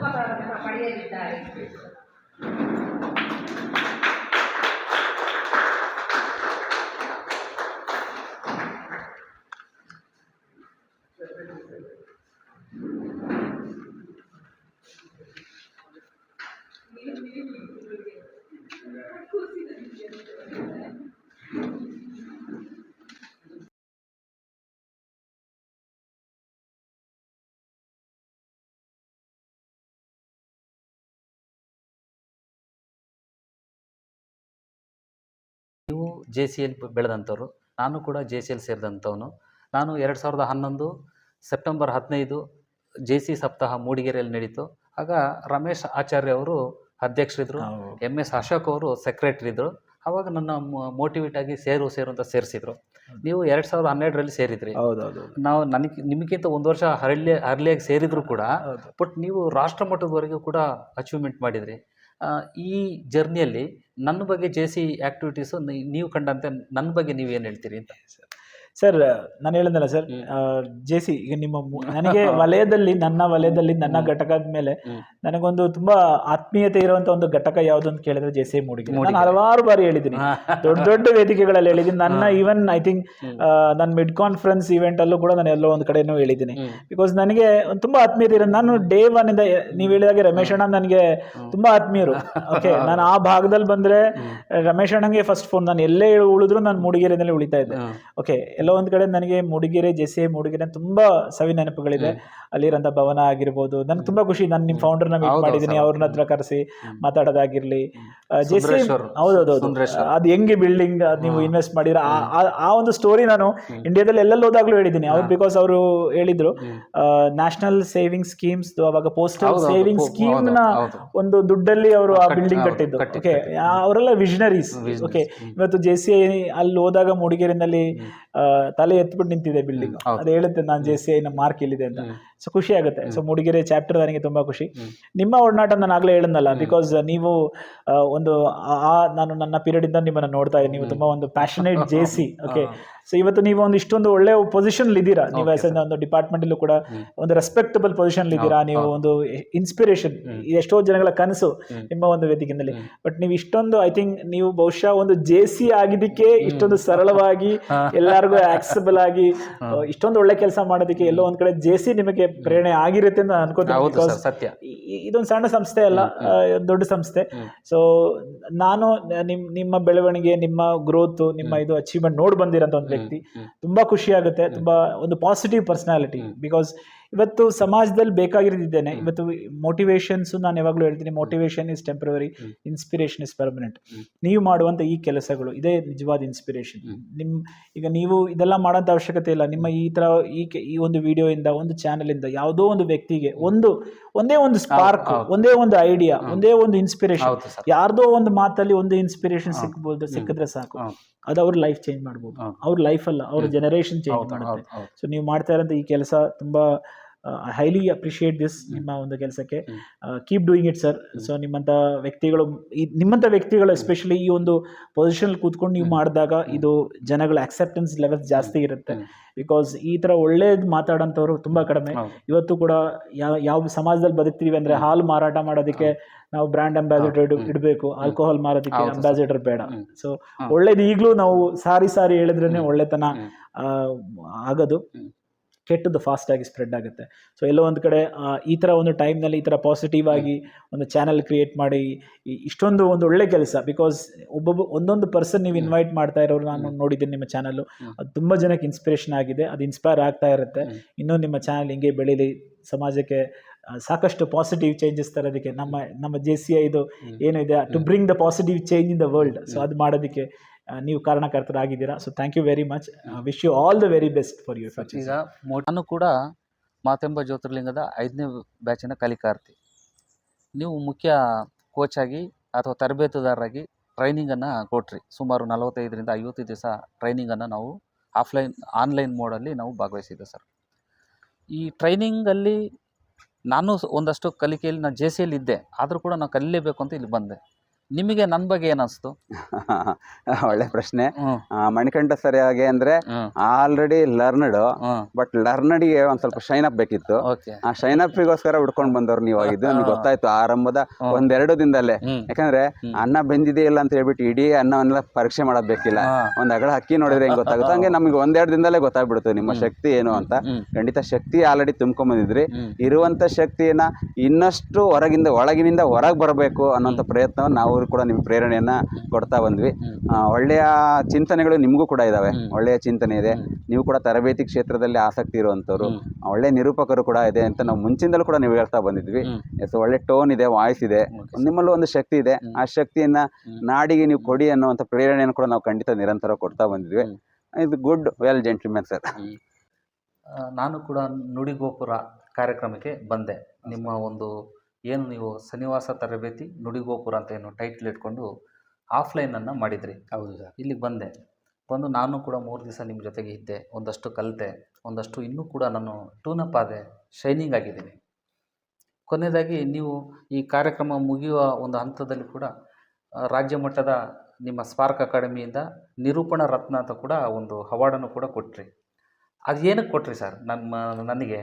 ಪಡೆಯಲಿದ್ದಾರೆ. ನೀವು JCL ಬೆಳೆದಂಥವ್ರು, ನಾನು ಕೂಡ JCL ಸೇರಿದಂಥವನು. ನಾನು 2011 ಸೆಪ್ಟೆಂಬರ್ 15 JC ಸಪ್ತಾಹ ಮೂಡಿಗೆರೆಯಲ್ಲಿ ನಡೀತು. ಆಗ ರಮೇಶ್ ಆಚಾರ್ಯ ಅವರು ಅಧ್ಯಕ್ಷರಿದ್ದರು, MS ಅಶೋಕ್ ಅವರು ಸೆಕ್ರೆಟರಿ ಇದ್ದರು. ಆವಾಗ ನನ್ನ ಮೋಟಿವೇಟ್ ಆಗಿ ಸೇರು ಅಂತ ಸೇರಿಸಿದ್ರು. ನೀವು 2012ರಲ್ಲಿ ಸೇರಿದ್ರಿ. ನಾವು ನಿಮಗಿಂತ ಒಂದು ವರ್ಷ ಅರ್ಲಿಯಾಗಿ ಸೇರಿದ್ರು ಕೂಡ, ಬಟ್ ನೀವು ರಾಷ್ಟ್ರ ಮಟ್ಟದವರೆಗೂ ಕೂಡ ಅಚೀವ್ಮೆಂಟ್ ಮಾಡಿದ್ರಿ. ಈ ಜರ್ನಿಯಲ್ಲಿ ನನ್ನ ಬಗ್ಗೆ JC ಆ್ಯಕ್ಟಿವಿಟೀಸು ನೀವು ಕಂಡಂತೆ ನನ್ನ ಬಗ್ಗೆ ನೀವೇನು ಹೇಳ್ತೀರಿ ಅಂತ? ಸರ್, ನಾನು ಹೇಳಿದ್ನಲ್ಲ ಸರ್, JC ಈಗ ನನಗೆ ವಲಯದಲ್ಲಿ ನನ್ನ ಘಟಕದ ಮೇಲೆ ನನಗೊಂದು ತುಂಬಾ ಆತ್ಮೀಯತೆ ಇರುವಂತ ಒಂದು ಘಟಕ ಯಾವುದು ಅಂತ ಕೇಳಿದ್ರೆ JC ಮೂಡಿಗೆರೆ. ನಾನು ಹಲವಾರು ಬಾರಿ ಹೇಳಿದ್ದೀನಿ, ದೊಡ್ಡ ವೇದಿಕೆಗಳಲ್ಲಿ ಹೇಳಿದ್ದೀನಿ. ನನ್ನ ಈವನ್ ಐ ಥಿಂಕ್ ನನ್ನ ಮಿಡ್ ಕಾನ್ಫರೆನ್ಸ್ ಇವೆಂಟ್ ಅಲ್ಲೂ ಕೂಡ ನಾನು ಎಲ್ಲೋ ಒಂದು ಕಡೆನೂ ಹೇಳಿದ್ದೀನಿ. ಬಿಕಾಸ್ ನನಗೆ ತುಂಬಾ ಆತ್ಮೀಯತೆ ಇರೋದು. ನಾನು ಡೇ ಒನ್ ಇಂದ ನೀವು ಹೇಳಿದಾಗೆ ರಮೇಶ್ ಅಣ್ಣ ನನಗೆ ತುಂಬಾ ಆತ್ಮೀಯರು. ಓಕೆ, ನಾನು ಆ ಭಾಗದಲ್ಲಿ ಬಂದ್ರೆ ರಮೇಶ್ ಅಣ್ಣಂಗೆ ಫಸ್ಟ್ ಫೋನ್. ನಾನು ಎಲ್ಲೇ ಉಳಿದ್ರು ನಾನು ಮೂಡಿಗೆರೆಯಲ್ಲಿ ಉಳಿತಾ ಇದ್ದೆ. ಓಕೆ, ಎಲ್ಲೋ ಒಂದ್ ಕಡೆ ನನಗೆ ಮೂಡಿಗೆರೆ JC ಮೂಡಿಗೆರೆ ತುಂಬಾ ಸವಿ ನೆನಪುಗಳಿದೆ. ಅಲ್ಲಿರಂತ ಭವನ ಆಗಿರ್ಬೋದು, ನನ್ಗೆ ತುಂಬಾ ಖುಷಿ. ನಾನು ನಿಮ್ಮ ಫೌಂಡರ್ನ ಮೀಟ್ ಮಾಡಿದ್ದೀನಿ, ಅವ್ರನ್ನ ಹತ್ರ ಕರೆಸಿ ಮಾತಾಡೋದಾಗಿರ್ಲಿ. JC ಹೌದೌದು, ಅದು ಹೆಂಗೆ ಬಿಲ್ಡಿಂಗ್ ನೀವು ಇನ್ವೆಸ್ಟ್ ಮಾಡಿರ ಆ ಒಂದು ಸ್ಟೋರಿ ನಾನು ಇಂಡಿಯಾದಲ್ಲಿ ಎಲ್ಲೆಲ್ಲಿ ಹೋದಾಗ್ಲೂ ಹೇಳಿದ್ದೀನಿ. ಅವ್ರು ಬಿಕಾಸ್ ಅವರು ಹೇಳಿದ್ರು ನ್ಯಾಷನಲ್ ಸೇವಿಂಗ್ ಸ್ಕೀಮ್ಸ್, ಅವಾಗ ಪೋಸ್ಟಲ್ ಸೇವಿಂಗ್ ಸ್ಕೀಮ್ ನ ಒಂದು ದುಡ್ಡಲ್ಲಿ ಅವರು ಆ ಬಿಲ್ಡಿಂಗ್ ಕಟ್ಟಿದ್ದು. ಓಕೆ, ಅವರೆಲ್ಲ ವಿಷನರೀಸ್. ಓಕೆ, ಇವತ್ತು JC ಅಲ್ಲಿ ಹೋದಾಗ ಮೂಡಿಗೆರೆನಲ್ಲಿ ತಲೆ ಎತ್ಬಿಟ್ಟು ನಿಂತಿದೆ ಬಿಲ್ಡಿಂಗ್. ಅದು ಹೇಳುತ್ತೆ ನಾನು JC ನಮ್ಮ ಮಾರ್ಕ್ ಇಲ್ಲಿದೆ ಅಂತ. ಸೊ ಖುಷಿ ಆಗುತ್ತೆ. ಸೊ ಮೂಡಿಗೆರೆ ಚಾಪ್ಟರ್ ನನಗೆ ತುಂಬಾ ಖುಷಿ. ನಿಮ್ಮ ಒಡನಾಟ ನಾನು ಆಗ್ಲೇ ಹೇಳಿದ್ನಲ್ಲ, ಬಿಕಾಸ್ ನೀವು ಒಂದು ನಾನು ನನ್ನ ಪೀರಿಯಡ್ ಇಂದ ನಿಮ್ಮನ್ನ ನೋಡ್ತಾ ಇದ್ದೀನಿ. ನೀವು ತುಂಬಾ ಒಂದು ಪ್ಯಾಷನೇಟ್ JC. ಓಕೆ, ಸೊ ಇವತ್ತು ನೀವು ಒಂದು ಇಷ್ಟೊಂದು ಒಳ್ಳೆ ಪೊಸಿಷನ್ ಇದ್ದೀರಾ. ನೀವು ಒಂದು ಡಿಪಾರ್ಟ್ಮೆಂಟ್ ಅಲ್ಲೂ ಕೂಡ ಒಂದು ರೆಸ್ಪೆಕ್ಟಬಲ್ ಪೊಸಿಷನ್ ಇದ್ದೀರಾ. ನೀವು ಒಂದು ಇನ್ಸ್ಪಿರೇಷನ್, ಎಷ್ಟೋ ಜನಗಳ ಕನಸು ನಿಮ್ಮ ಒಂದು ವೇದಿಕೆಯಲ್ಲಿ. ಬಟ್ ನೀವು ಇಷ್ಟೊಂದು ಐ ಥಿಂಕ್ ನೀವು ಬಹುಶಃ ಒಂದು JC ಆಗಿದ್ದಕ್ಕೆ ಇಷ್ಟೊಂದು ಸರಳವಾಗಿ ಎಲ್ಲರಿಗೂ ಆಕ್ಸೆಸಬಲ್ ಆಗಿ ಇಷ್ಟೊಂದು ಒಳ್ಳೆ ಕೆಲಸ ಮಾಡೋದಕ್ಕೆ ಎಲ್ಲೋ ಒಂದ್ ಕಡೆ JC ನಿಮಗೆ ಪ್ರೇರಣೆ ಆಗಿರುತ್ತೆ ಅಂತ ಅನ್ಕೋತೀನಿ. ಇದೊಂದು ಸಣ್ಣ ಸಂಸ್ಥೆ ಅಲ್ಲ, ದೊಡ್ಡ ಸಂಸ್ಥೆ. ಸೊ ನಾನು ನಿಮ್ಮ ಬೆಳವಣಿಗೆ, ನಿಮ್ಮ ಗ್ರೋತ್, ನಿಮ್ಮ ಇದು ಅಚೀವ್ಮೆಂಟ್ ನೋಡಿ ಬಂದಿರೋಂಥ ಒಂದು ವ್ಯಕ್ತಿ. ತುಂಬಾ ಖುಷಿ ಆಗುತ್ತೆ. ತುಂಬಾ ಒಂದು ಪಾಸಿಟಿವ್ ಪರ್ಸನಾಲಿಟಿ. ಬಿಕಾಸ್ ಇವತ್ತು ಸಮಾಜದಲ್ಲಿ ಬೇಕಾಗಿರೋದಿದ್ದೇನೆ. ಇವತ್ತು ಮೋಟಿವೇಶನ್ಸ್ ನಾನು ಯಾವಾಗಲೂ ಹೇಳ್ತೀನಿ, motivation is temporary, inspiration is permanent. ನೀವು ಮಾಡುವಂಥ ಈ ಕೆಲಸಗಳು ಇದೇ ನಿಜವಾದ ಇನ್ಸ್ಪಿರೇಷನ್. ಈಗ ನೀವು ಇದೆಲ್ಲ ಮಾಡೋಂಥ ಅವಶ್ಯಕತೆ ಇಲ್ಲ. ನಿಮ್ಮ ಈ ಥರ ಈ ಒಂದು ವಿಡಿಯೋ ಇಂದ, ಒಂದು ಚಾನಲ್ ಇಂದ ಯಾವುದೋ ಒಂದು ವ್ಯಕ್ತಿಗೆ ಒಂದೇ ಒಂದು ಸ್ಪಾರ್ಕ್, ಒಂದೇ ಒಂದು ಐಡಿಯಾ, ಒಂದೇ ಒಂದು ಇನ್ಸ್ಪಿರೇಷನ್, ಯಾರ್ದೋ ಒಂದು ಮಾತಲ್ಲಿ ಒಂದು ಇನ್ಸ್ಪಿರೇಷನ್ ಸಿಕ್ಕಿದ್ರೆ ಸಾಕು. ಅದು ಅವ್ರ ಲೈಫ್ ಚೇಂಜ್ ಮಾಡ್ಬೋದು. ಅವ್ರ ಲೈಫ್ ಅಲ್ಲ, ಅವ್ರ ಜನರೇಷನ್ ಚೇಂಜ್ ಮಾಡುತ್ತೆ. ಸೊ ನೀವು ಮಾಡ್ತಾ ಇರೋಂಥ ಈ ಕೆಲಸ ತುಂಬಾ ಹೈಲಿ ಅಪ್ರಿಷಿಯೇಟ್ ದಿಸ್, ನಿಮ್ಮ ಒಂದು ಕೆಲಸಕ್ಕೆ. Keep doing it sir. So ನಿಮ್ಮಂಥ ವ್ಯಕ್ತಿಗಳು ಎಸ್ಪೆಷಲಿ ಈ ಒಂದು ಪೊಸಿಷನ್ ಕೂತ್ಕೊಂಡು ನೀವು ಮಾಡಿದಾಗ ಇದು ಜನಗಳ ಅಕ್ಸೆಪ್ಟೆನ್ಸ್ ಲೆವೆಲ್ ಜಾಸ್ತಿ ಇರುತ್ತೆ. ಬಿಕಾಸ್ ಈ ತರ ಒಳ್ಳೇದು ಮಾತಾಡೋಂಥವ್ರು ತುಂಬಾ ಕಡಿಮೆ. ಇವತ್ತು ಕೂಡ ಯಾವ ಸಮಾಜದಲ್ಲಿ ಬದುಕ್ತೀವಿ ಅಂದ್ರೆ, ಹಾಲು ಮಾರಾಟ ಮಾಡೋದಕ್ಕೆ ನಾವು ಬ್ರ್ಯಾಂಡ್ ಅಂಬಾಸಿಡರ್ ಇಡಬೇಕು, ಆಲ್ಕೋಹಾಲ್ ಮಾರೋದಕ್ಕೆ ಅಂಬಾಸಿಡರ್ ಬೇಡ. ಸೊ ಒಳ್ಳೇದು ಈಗಲೂ ನಾವು ಸಾರಿ ಹೇಳಿದ್ರೇನೆ ಒಳ್ಳೆತನ ಆಗೋದು. ಕೆಟ್ಟದ್ದು ಫಾಸ್ಟ್ ಆಗಿ ಸ್ಪ್ರೆಡ್ ಆಗುತ್ತೆ. ಸೊ ಎಲ್ಲೋ ಒಂದು ಕಡೆ ಈ ಥರ ಒಂದು ಟೈಮ್ನಲ್ಲಿ ಈ ಥರ ಪಾಸಿಟಿವ್ ಆಗಿ ಒಂದು ಚಾನಲ್ ಕ್ರಿಯೇಟ್ ಮಾಡಿ ಇಷ್ಟೊಂದು ಒಂದು ಒಳ್ಳೆ ಕೆಲಸ. ಬಿಕಾಸ್ ಒಂದೊಂದು ಪರ್ಸನ್ ನೀವು ಇನ್ವೈಟ್ ಮಾಡ್ತಾ ಇರೋರು ನಾನು ನೋಡಿದ್ದೀನಿ ನಿಮ್ಮ ಚಾನಲ್ಲು. ಅದು ತುಂಬ ಜನಕ್ಕೆ ಇನ್ಸ್ಪಿರೇಷನ್ ಆಗಿದೆ, ಅದು ಇನ್ಸ್ಪೈರ್ ಆಗ್ತಾ ಇರುತ್ತೆ. ಇನ್ನೂ ನಿಮ್ಮ ಚಾನಲ್ ಹಿಂಗೆ ಬೆಳೀಲಿ, ಸಮಾಜಕ್ಕೆ ಸಾಕಷ್ಟು ಪಾಸಿಟಿವ್ ಚೇಂಜಸ್ ತರೋದಕ್ಕೆ. ನಮ್ಮ JCI ಇದು ಏನಿದೆ, to bring the positive change in the world. So ಅದು ಮಾಡೋದಕ್ಕೆ ನೀವು ಕಾರಣಕರ್ತರಾಗಿದ್ದೀರಾ. So thank you very much. Wish you all the very best for your future. ಈಗ ನಾನು ಕೂಡ ಮಾತೆಂಬ ಜ್ಯೋತಿರ್ಲಿಂಗದ 5ನೇ ಬ್ಯಾಚಿನ ಕಲಿಕಾರ್ಥಿ. ನೀವು ಮುಖ್ಯ ಕೋಚ್ ಆಗಿ ಅಥವಾ ತರಬೇತುದಾರರಾಗಿ ಟ್ರೈನಿಂಗನ್ನು ಕೊಟ್ರಿ. ಸುಮಾರು 45ರಿಂದ 50 ದಿವಸ ಟ್ರೈನಿಂಗನ್ನು ನಾವು ಆನ್ಲೈನ್ ಮೋಡಲ್ಲಿ ನಾವು ಭಾಗವಹಿಸಿದ್ದೆ ಸರ್. ಈ ಟ್ರೈನಿಂಗಲ್ಲಿ ನಾನು ಒಂದಷ್ಟು ಕಲಿಕೆಯಲ್ಲಿ ನಾನು JCಯಲ್ಲಿ ಇದ್ದೆ, ಆದರೂ ಕೂಡ ನಾನು ಕಲಿಯಲೇಬೇಕು ಅಂತ ಇಲ್ಲಿ ಬಂದೆ. ನಿಮಗೆ ನನ್ನ ಬಗ್ಗೆ ಏನಿಸ್ತು? ಒಳ್ಳೆ ಪ್ರಶ್ನೆ. ಹ್ಮ್ ಮಣಿಕಂಠ ಸರ್ ಹಾಗೆ ಅಂದ್ರೆ ಹ್ಮ್ ಆಲ್ರೆಡಿ ಲರ್ನ್ಡ್, ಹ್ಮ್ ಬಟ್ ಲರ್ನಡ್ಗೆ ಒಂದ್ ಸ್ವಲ್ಪ ಶೈನ್ ಅಪ್ ಬೇಕಿತ್ತು. ಓಕೆ. ಆ ಶೈನ್ ಅಪ್ಗೋಸ್ಕರ ಹುಡ್ಕೊಂಡ್ ಬಂದವ್ರು ನೀವು. ಇದು ನಮ್ಗೆ ಗೊತ್ತಾಯ್ತು ಆರಂಭದ ಒಂದೆರಡು ದಿನದಲ್ಲೇ. ಯಾಕಂದ್ರೆ ಅನ್ನ ಬೆಂದಿದೆ ಇಲ್ಲ ಅಂತ ಹೇಳ್ಬಿಟ್ಟು ಇಡೀ ಅನ್ನವನ್ನೆಲ್ಲ ಪರೀಕ್ಷೆ ಮಾಡೋದ್ ಬೇಕಿಲ್ಲ. ಒಂದ್ ಅಗಳ ಅಕ್ಕಿ ನೋಡಿದ್ರೆ ಹೆಂಗ್ ಗೊತ್ತಾಗುತ್ತೆ, ಹಂಗೆ ನಮ್ಗೆ ಒಂದೆರಡು ದಿನದಲ್ಲೇ ಗೊತ್ತಾಗ್ಬಿಡುತ್ತೆ ನಿಮ್ಮ ಶಕ್ತಿ ಏನು ಅಂತ. ಖಂಡಿತ ಶಕ್ತಿ ಆಲ್ರೆಡಿ ತುಂಬ್ಕೊಂಡ್ ಬಂದಿದ್ರಿ. ಇರುವಂತ ಶಕ್ತಿಯನ್ನ ಇನ್ನಷ್ಟು ಒಳಗಿನಿಂದ ಹೊರಗೆ ಬರಬೇಕು ಅನ್ನೋಂಥ ಪ್ರಯತ್ನವನ್ನು ನಾವು ಕೂಡ ನಿಮ್ಗೆ ಪ್ರೇರಣೆಯನ್ನ ಕೊಡ್ತಾ ಬಂದ್ವಿ. ಒಳ್ಳೆಯ ಚಿಂತನೆಗಳು ನಿಮಗೂ ಕೂಡ ಇದಾವೆ, ಒಳ್ಳೆಯ ಚಿಂತನೆ ಇದೆ. ನೀವು ಕೂಡ ತರಬೇತಿ ಕ್ಷೇತ್ರದಲ್ಲಿ ಆಸಕ್ತಿ ಇರುವಂಥವ್ರು, ಒಳ್ಳೆ ನಿರೂಪಕರು ಕೂಡ ಇದೆ ಅಂತ ನಾವು ಮುಂಚಿಂದಲೂ ಕೂಡ ನೀವು ಹೇಳ್ತಾ ಬಂದಿದ್ವಿ. ಸೊ ಒಳ್ಳೆ ಟೋನ್ ಇದೆ, ವಾಯ್ಸ್ ಇದೆ, ನಿಮ್ಮಲ್ಲೂ ಒಂದು ಶಕ್ತಿ ಇದೆ. ಆ ಶಕ್ತಿಯನ್ನ ನಾಡಿಗೆ ನೀವು ಕೊಡಿ ಅನ್ನುವಂಥ ಪ್ರೇರಣೆಯನ್ನು ಕೂಡ ನಾವು ಖಂಡಿತ ನಿರಂತರ ಕೊಡ್ತಾ ಬಂದಿದ್ವಿ. ಇದು ಗುಡ್, ವೆಲ್ ಜೆಂಟ್ಲ್ಮನ್ ಸರ್. ನಾನು ಕೂಡ ನುಡಿಗೋಪುರ ಕಾರ್ಯಕ್ರಮಕ್ಕೆ ಬಂದೆ. ನಿಮ್ಮ ಒಂದು ಏನು ನೀವು ಸನ್ನಿವಾಸ ತರಬೇತಿ ನುಡಿಗೋಪುರ ಅಂತ ಏನು ಟೈಟ್ಲ್ ಇಟ್ಕೊಂಡು ಆಫ್ಲೈನನ್ನು ಮಾಡಿದ್ರಿ. ಹೌದು ಸರ್. ಇಲ್ಲಿಗೆ ಬಂದು ನಾನು ಕೂಡ 3 ದಿವಸ ನಿಮ್ಮ ಜೊತೆಗೆ ಇದ್ದೆ. ಒಂದಷ್ಟು ಕಲಿತೆ, ಒಂದಷ್ಟು ಇನ್ನೂ ಕೂಡ ನಾನು ಟ್ಯೂನಪ್ ಆದೆ, ಶೈನಿಂಗ್ ಆಗಿದ್ದೀನಿ. ಕೊನೆಯದಾಗಿ ನೀವು ಈ ಕಾರ್ಯಕ್ರಮ ಮುಗಿಯುವ ಒಂದು ಹಂತದಲ್ಲಿ ಕೂಡ ರಾಜ್ಯ ಮಟ್ಟದ ನಿಮ್ಮ ಸ್ಪಾರ್ಕ್ ಅಕಾಡೆಮಿಯಿಂದ ನಿರೂಪಣಾ ರತ್ನ ಅಂತ ಕೂಡ ಒಂದು ಅವಾರ್ಡನ್ನು ಕೂಡ ಕೊಟ್ರಿ. ಅದು ಏನಕ್ಕೆ ಕೊಟ್ರಿ ಸರ್? ನನಗೆ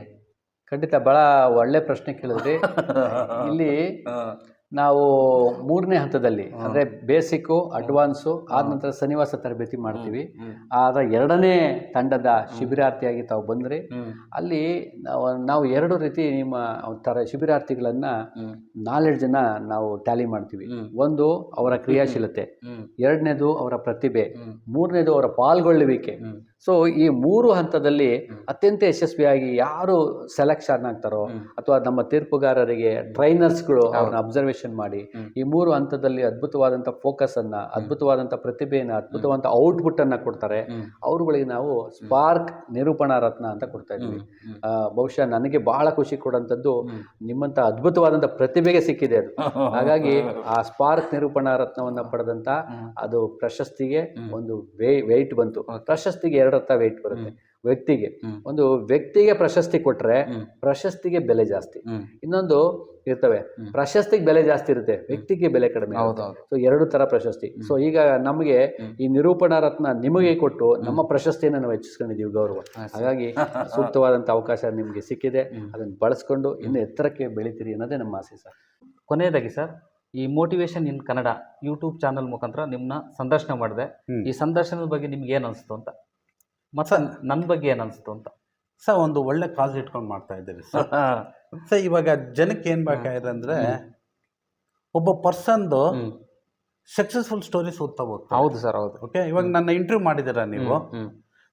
ಖಂಡಿತ ಭಾಳ ಒಳ್ಳೆ ಪ್ರಶ್ನೆ ಕೇಳಿದ್ರಿ. ಇಲ್ಲಿ ನಾವು 3ನೇ ಹಂತದಲ್ಲಿ ಅಂದರೆ ಬೇಸಿಕ್ಕು, ಅಡ್ವಾನ್ಸು, ಆದ ನಂತರ ಸನ್ನಿವಾಸ ತರಬೇತಿ ಮಾಡ್ತೀವಿ. ಆದ 2ನೇ ತಂಡದ ಶಿಬಿರಾರ್ಥಿಯಾಗಿ ತಾವು ಬಂದ್ರಿ. ಅಲ್ಲಿ ನಾವು 2 ರೀತಿ ನಿಮ್ಮ ಶಿಬಿರಾರ್ಥಿಗಳನ್ನು ನಾಲೆಡ್ಜನ್ನು ನಾವು ಟ್ಯಾಲಿ ಮಾಡ್ತೀವಿ. ಒಂದು ಅವರ ಕ್ರಿಯಾಶೀಲತೆ, 2ನೇದು ಅವರ ಪ್ರತಿಭೆ, 3ನೇದು ಅವರ ಪಾಲ್ಗೊಳ್ಳುವಿಕೆ. ಸೊ ಈ 3 ಹಂತದಲ್ಲಿ ಅತ್ಯಂತ ಯಶಸ್ವಿಯಾಗಿ ಯಾರು ಸೆಲೆಕ್ಷನ್ ಆಗ್ತಾರೋ ಅಥವಾ ನಮ್ಮ ತೀರ್ಪುಗಾರರಿಗೆ ಟ್ರೈನರ್ಸ್ಗಳು ಅವ್ರನ್ನ ಅಬ್ಸರ್ವೇಷನ್ ಮಾಡಿ ಈ 3 ಹಂತದಲ್ಲಿ ಅದ್ಭುತವಾದಂಥ ಫೋಕಸ್ ಅನ್ನ, ಅದ್ಭುತವಾದಂಥ ಪ್ರತಿಭೆಯನ್ನು, ಅದ್ಭುತವಾದಂಥ ಔಟ್ಪುಟ್ ಅನ್ನ ಕೊಡ್ತಾರೆ. ಅವರುಗಳಿಗೆ ನಾವು ಸ್ಪಾರ್ಕ್ ನಿರೂಪಣಾ ರತ್ನ ಅಂತ ಕೊಡ್ತಾ ಇದ್ವಿ. ಬಹುಶಃ ನನಗೆ ಬಹಳ ಖುಷಿ ಕೊಡುವಂಥದ್ದು ನಿಮ್ಮಂಥ ಅದ್ಭುತವಾದಂಥ ಪ್ರತಿಭೆಗೆ ಸಿಕ್ಕಿದೆ ಅದು. ಹಾಗಾಗಿ ಆ ಸ್ಪಾರ್ಕ್ ನಿರೂಪಣಾ ರತ್ನವನ್ನು ಪಡೆದಂಥ ಅದು ಪ್ರಶಸ್ತಿಗೆ ಒಂದು ವೆಯ್ಟ್ ಬಂತು. ಪ್ರಶಸ್ತಿಗೆ 2 ಅರ್ಥ ವೆಯ್ಟ್ ಬರುತ್ತೆ. ಒಂದು ವ್ಯಕ್ತಿಗೆ ಪ್ರಶಸ್ತಿ ಕೊಟ್ರೆ ಪ್ರಶಸ್ತಿಗೆ ಬೆಲೆ ಜಾಸ್ತಿ, ಇನ್ನೊಂದು ಇರ್ತವೆ ಪ್ರಶಸ್ತಿಗೆ ಬೆಲೆ ಜಾಸ್ತಿ ಇರುತ್ತೆ, ವ್ಯಕ್ತಿಗೆ ಬೆಲೆ ಕಡಿಮೆ. ಸೊ 2 ತರ ಪ್ರಶಸ್ತಿ. ಸೊ ಈಗ ನಮಗೆ ಈ ನಿರೂಪಣಾ ರತ್ನ ನಿಮಗೆ ಕೊಟ್ಟು ನಮ್ಮ ಪ್ರಶಸ್ತಿಯನ್ನು ನಾವು ಹೆಚ್ಚಿಸ್ಕೊಂಡಿದ್ದೀವಿ, ಗೌರವ. ಹಾಗಾಗಿ ಸೂಕ್ತವಾದಂಥ ಅವಕಾಶ ನಿಮಗೆ ಸಿಕ್ಕಿದೆ, ಅದನ್ನು ಬಳಸ್ಕೊಂಡು ಇನ್ನು ಎತ್ತರಕ್ಕೆ ಬೆಳಿತೀರಿ ಅನ್ನೋದೇ ನಮ್ಮ ಆಸೆ ಸರ್. ಕೊನೆಯದಾಗಿ ಸರ್, ಈ ಮೋಟಿವೇಶನ್ ಇನ್ ಕನ್ನಡ ಯೂಟ್ಯೂಬ್ ಚಾನಲ್ ಮುಖಾಂತರ ನಿಮ್ಮನ್ನ ಸಂದರ್ಶನ ಮಾಡಿದೆ. ಈ ಸಂದರ್ಶನದ ಬಗ್ಗೆ ನಿಮ್ಗೆ ಏನು ಅನಿಸ್ತು ಅಂತ, ಮತ್ತು ನನ್ನ ಬಗ್ಗೆ ಏನು ಅನಿಸ್ತು ಅಂತ? ಸರ್, ಒಂದು ಒಳ್ಳೆ ಕಾಸ್ ಇಟ್ಕೊಂಡು ಮಾಡ್ತಾ ಇದ್ದೀವಿ ಸರ್. ಇವಾಗ ಜನಕ್ಕೆ ಏನು ಬೇಕಾಗಿದೆ ಅಂದರೆ ಒಬ್ಬ ಪರ್ಸನ್ದು ಸಕ್ಸಸ್ಫುಲ್ ಸ್ಟೋರೀಸ್ ಓದ್ತಾ ಹೋಗ್ತಾರೆ. ಹೌದು ಸರ್, ಹೌದು. ಓಕೆ, ಇವಾಗ ನನ್ನ ಇಂಟರ್ವ್ಯೂ ಮಾಡಿದ್ದೀರಾ ನೀವು.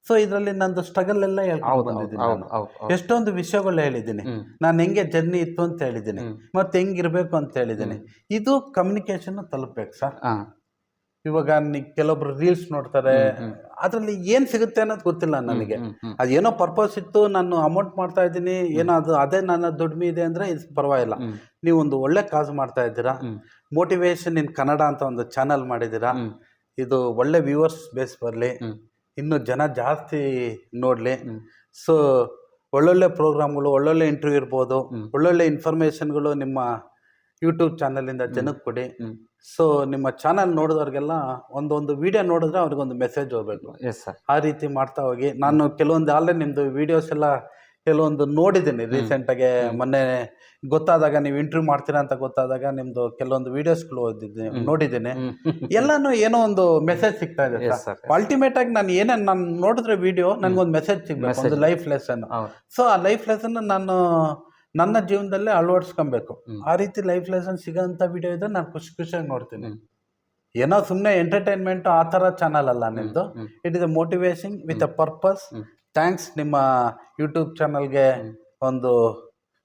ಸೊ ಇದರಲ್ಲಿ ನಂದು ಸ್ಟ್ರಗಲ್ ಎಲ್ಲ ಹೇಳ್ಕೊಂಡು ಬಂದಿದ್ದೀನಿ ನಾನು. ಎಷ್ಟೊಂದು ವಿಷಯಗಳು ಹೇಳಿದ್ದೀನಿ, ನಾನು ಹೆಂಗೆ ಜರ್ನಿ ಇತ್ತು ಅಂತ ಹೇಳಿದ್ದೀನಿ, ಮತ್ತೆ ಹೆಂಗಿರ್ಬೇಕು ಅಂತ ಹೇಳಿದ್ದೀನಿ. ಇದು ಕಮ್ಯುನಿಕೇಶನ್ ತಲುಪಬೇಕು ಸರ್. ಇವಾಗ ಕೆಲವೊಬ್ರು ರೀಲ್ಸ್ ನೋಡ್ತಾರೆ, ಅದರಲ್ಲಿ ಏನು ಸಿಗುತ್ತೆ ಅನ್ನೋದು ಗೊತ್ತಿಲ್ಲ ನನಗೆ. ಅದೇನೋ ಪರ್ಪಸ್ ಇತ್ತು, ನಾನು ಅಮೌಂಟ್ ಮಾಡ್ತಾ ಇದ್ದೀನಿ, ಏನೋ ಅದೇ ನನ್ನ ದುಡಿಮೆ ಇದೆ ಅಂದರೆ ಇದು ಪರವಾಗಿಲ್ಲ. ನೀವು ಒಂದು ಒಳ್ಳೆ ಕಾಸು ಮಾಡ್ತಾ ಇದ್ದೀರಾ. ಮೋಟಿವೇಶನ್ ಇನ್ ಕನ್ನಡ ಅಂತ ಒಂದು ಚಾನಲ್ ಮಾಡಿದ್ದೀರಾ. ಇದು ಒಳ್ಳೆ ವ್ಯೂವರ್ಸ್ ಬೇಸ್ ಬರಲಿ, ಇನ್ನು ಜನ ಜಾಸ್ತಿ ನೋಡಲಿ. ಸೊ ಒಳ್ಳೊಳ್ಳೆ ಪ್ರೋಗ್ರಾಮ್ಗಳು, ಒಳ್ಳೊಳ್ಳೆ ಇಂಟರ್ವ್ಯೂ ಇರ್ಬೋದು, ಒಳ್ಳೊಳ್ಳೆ ಇನ್ಫಾರ್ಮೇಷನ್ಗಳು ನಿಮ್ಮ ಯೂಟ್ಯೂಬ್ ಚಾನಲಿಂದ ಜನಕ್ಕೆ ಕೊಡಿ. ಸೊ ನಿಮ್ಮ ಚಾನಲ್ ನೋಡಿದವ್ರಿಗೆಲ್ಲ ಒಂದೊಂದು ವಿಡಿಯೋ ನೋಡಿದ್ರೆ ಅವ್ರಿಗೊಂದು ಮೆಸೇಜ್ ಹೋಗ್ಬೇಕು. ಆ ರೀತಿ ಮಾಡ್ತಾ ಹೋಗಿ. ನಾನು ಕೆಲವೊಂದು ಆಲ್ರೆಡಿ ನಿಮ್ಮದು ವೀಡಿಯೋಸ್ ಎಲ್ಲ ಕೆಲವೊಂದು ನೋಡಿದ್ದೀನಿ ರೀಸೆಂಟಾಗೆ. ಮೊನ್ನೆ ಗೊತ್ತಾದಾಗ ನೀವು ಇಂಟರ್ವ್ಯೂ ಮಾಡ್ತೀರಾ ಅಂತ ಗೊತ್ತಾದಾಗ ನಿಮ್ಮದು ಕೆಲವೊಂದು ವೀಡಿಯೋಸ್ಗಳು ನೋಡಿದ್ದೀನಿ. ಎಲ್ಲನೂ ಏನೋ ಒಂದು ಮೆಸೇಜ್ ಸಿಗ್ತಾ ಇದೆ. ಅಲ್ಟಿಮೇಟ್ ಆಗಿ ನಾನು ನೋಡಿದ್ರೆ ವಿಡಿಯೋ ನನಗೊಂದು ಮೆಸೇಜ್ ಸಿಗ್ಬೇಕು, ಒಂದು ಲೈಫ್ ಲೆಸನ್. ಸೊ ಆ ಲೈಫ್ ಲೆಸನ್ ನಾನು ನನ್ನ ಜೀವನದಲ್ಲೇ ಅಳವಡಿಸ್ಕೊಬೇಕು. ಆ ರೀತಿ ಲೈಫ್ ಲೆಸನ್ ಸಿಗೋಂಥ ವಿಡಿಯೋ ಇದ್ರೆ ನಾನು ಖುಷಿಯಾಗಿ ನೋಡ್ತೀನಿ. ಏನೋ ಸುಮ್ಮನೆ ಎಂಟರ್ಟೈನ್ಮೆಂಟ್ ಆ ಥರ ಚಾನಲ್ ಅಲ್ಲ ನಿಮ್ಮದು. It is a motivation with a purpose. Thanks. ನಿಮ್ಮ ಯೂಟ್ಯೂಬ್ ಚಾನಲ್ಗೆ ಒಂದು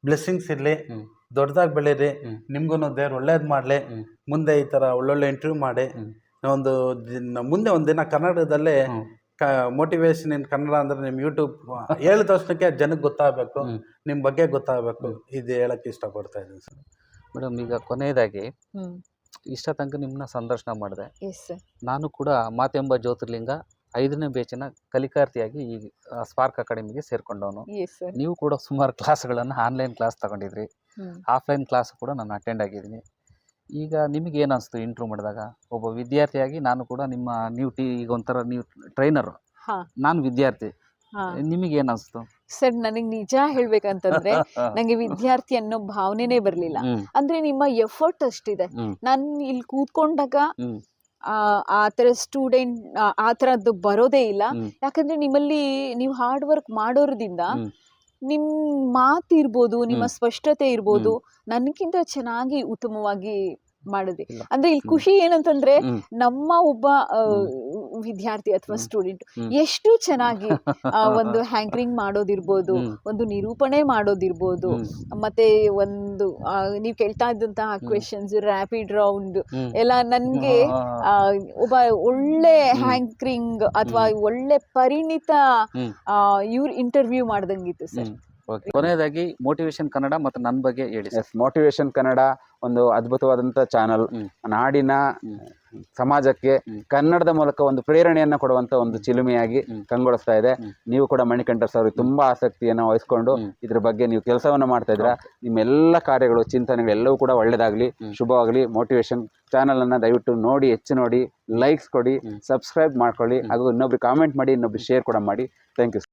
ಬ್ಲೆಸ್ಸಿಂಗ್ಸ್ ಇರಲಿ, ದೊಡ್ಡದಾಗಿ ಬೆಳೀರಿ. ನಿಮ್ಗೂ ದೇವ್ರು ಒಳ್ಳೇದು ಮಾಡಲಿ. ಮುಂದೆ ಈ ಥರ ಒಳ್ಳೊಳ್ಳೆ ಇಂಟರ್ವ್ಯೂ ಮಾಡಿ ಮುಂದೆ ಒಂದಿನ ಕನ್ನಡದಲ್ಲೇ ಮೋಟಿವೇಶನ್ ಇನ್ ಕನ್ನಡ ಅಂದರೆ ನಿಮ್ಮ ಯೂಟ್ಯೂಬ್ ಹೇಳಿದ ತಕ್ಷಣಕ್ಕೆ ಜನಕ್ಕೆ ಗೊತ್ತಾಗಬೇಕು, ನಿಮ್ಮ ಬಗ್ಗೆ ಗೊತ್ತಾಗಬೇಕು. ಇದು ಹೇಳಕ್ಕೆ ಇಷ್ಟಪಡ್ತಾ ಇದ್ದೀನಿ ಸರ್. ಮೇಡಮ್, ಈಗ ಕೊನೆಯದಾಗಿ ಇಷ್ಟ ತನಕ ನಿಮ್ಮನ್ನ ಸಂದರ್ಶನ ಮಾಡಿದೆ. ನಾನು ಕೂಡ ಮಾತೆಂಬ ಜ್ಯೋತಿರ್ಲಿಂಗ 5ನೇ ಬ್ಯಾಚಿನ ಕಲಿಕಾರ್ಥಿಯಾಗಿ ಈ ಸ್ಪಾರ್ಕ್ ಅಕಾಡೆಮಿಗೆ ಸೇರ್ಕೊಂಡವನು. ನೀವು ಕೂಡ ಸುಮಾರು ಕ್ಲಾಸ್ಗಳನ್ನು ಆನ್ಲೈನ್ ಕ್ಲಾಸ್ ತಗೊಂಡಿದ್ರಿ, ಆಫ್ಲೈನ್ ಕ್ಲಾಸ್ ಕೂಡ ನಾನು ಅಟೆಂಡ್ ಆಗಿದ್ದೀನಿ. ಈಗ ನಿಮಗೆ ಏನು ಅನಿಸ್ತು ಇಂಟ್ರೂ ಮಾಡಿದಾಗ? ಒಬ್ಬ ವಿದ್ಯಾರ್ಥಿಯಾಗಿ ನಾನು ಕೂಡ ನೀವು ಈಗ ಒಂಥರ ನೀವು ಟ್ರೈನರು, ಹಾ ನಾನು ವಿದ್ಯಾರ್ಥಿ, ಹಾ ನಿಮಗೆ ಏನು ಅನಿಸ್ತು? ಸರ್, ನನಗೆ ನಿಜ ಹೇಳ್ಬೇಕಂತಂದ್ರೆ ನಂಗೆ ವಿದ್ಯಾರ್ಥಿ ಅನ್ನೋ ಭಾವನೆನೇ ಬರ್ಲಿಲ್ಲ. ಅಂದ್ರೆ ನಿಮ್ಮ ಎಫರ್ಟ್ ಅಷ್ಟಿದೆ. ನಾನು ಇಲ್ಲಿ ಕೂತ್ಕೊಂಡಾಗ ಆ ಥರ ಸ್ಟೂಡೆಂಟ್ ಆ ಥರದ್ದು ಬರೋದೇ ಇಲ್ಲ. ಯಾಕಂದ್ರೆ ನಿಮ್ಮಲ್ಲಿ ನೀವು ಹಾರ್ಡ್ ವರ್ಕ್ ಮಾಡೋದ್ರಿಂದ ನಿಮ್ಮ ಮಾತು ಇರ್ಬೋದು, ನಿಮ್ಮ ಸ್ಪಷ್ಟತೆ ಇರ್ಬೋದು, ನನಗಿಂತ ಚೆನ್ನಾಗಿ ಉತ್ತಮವಾಗಿ ಮಾಡಿದೆ. ಅಂದ್ರೆ ಇಲ್ಲಿ ಖುಷಿ ಏನಂತಂದ್ರೆ ನಮ್ಮ ಒಬ್ಬ ವಿದ್ಯಾರ್ಥಿ ಅಥವಾ ಸ್ಟೂಡೆಂಟ್ ಎಷ್ಟು ಚೆನ್ನಾಗಿ ಒಂದು ಹ್ಯಾಂಕರಿಂಗ್ ಮಾಡೋದಿರ್ಬೋದು, ಒಂದು ನಿರೂಪಣೆ ಮಾಡೋದಿರ್ಬೋದು, ಮತ್ತೆ ಒಂದು ನೀವು ಕೇಳ್ತಾ ಇದ್ದಂತಹ ಕ್ವೆಶನ್ಸ್, ರ್ಯಾಪಿಡ್ ರೌಂಡ್ ಎಲ್ಲ ನನ್ಗೆ ಒಬ್ಬ ಒಳ್ಳೆ ಹ್ಯಾಂಕರಿಂಗ್ ಅಥವಾ ಒಳ್ಳೆ ಪರಿಣಿತ ಇವ್ರ ಇಂಟರ್ವ್ಯೂ ಮಾಡ್ದಂಗಿತ್ತು ಸರ್. ಕೊನೆಯದಾಗಿ ಮೋಟಿವೇಶನ್ ಕನ್ನಡ ಮತ್ತು ನನ್ನ ಬಗ್ಗೆ ಹೇಳಿ. ಎಸ್, ಮೋಟಿವೇಶನ್ ಕನ್ನಡ ಒಂದು ಅದ್ಭುತವಾದಂಥ ಚಾನಲ್. ನಾಡಿನ ಸಮಾಜಕ್ಕೆ ಕನ್ನಡದ ಮೂಲಕ ಒಂದು ಪ್ರೇರಣೆಯನ್ನು ಕೊಡುವಂಥ ಒಂದು ಚಿಲುಮೆಯಾಗಿ ಕಂಗೊಳಿಸ್ತಾ ಇದೆ. ನೀವು ಕೂಡ ಮಣಿಕಂಠರ್ ಸರ್ ತುಂಬಾ ಆಸಕ್ತಿಯನ್ನು ವಹಿಸ್ಕೊಂಡು ಇದ್ರ ಬಗ್ಗೆ ನೀವು ಕೆಲಸವನ್ನು ಮಾಡ್ತಾ ಇದ್ದೀರಾ. ನಿಮ್ಮೆಲ್ಲ ಕಾರ್ಯಗಳು, ಚಿಂತನೆಗಳು ಎಲ್ಲವೂ ಕೂಡ ಒಳ್ಳೇದಾಗ್ಲಿ, ಶುಭವಾಗಲಿ. ಮೋಟಿವೇಶನ್ ಚಾನಲ್ ಅನ್ನ ದಯವಿಟ್ಟು ನೋಡಿ, ಹೆಚ್ಚು ನೋಡಿ, ಲೈಕ್ಸ್ ಕೊಡಿ, ಸಬ್ಸ್ಕ್ರೈಬ್ ಮಾಡ್ಕೊಳ್ಳಿ, ಹಾಗೂ ಇನ್ನೊಬ್ರು ಕಾಮೆಂಟ್ ಮಾಡಿ, ಇನ್ನೊಬ್ರು ಶೇರ್ ಕೂಡ ಮಾಡಿ. Thank you.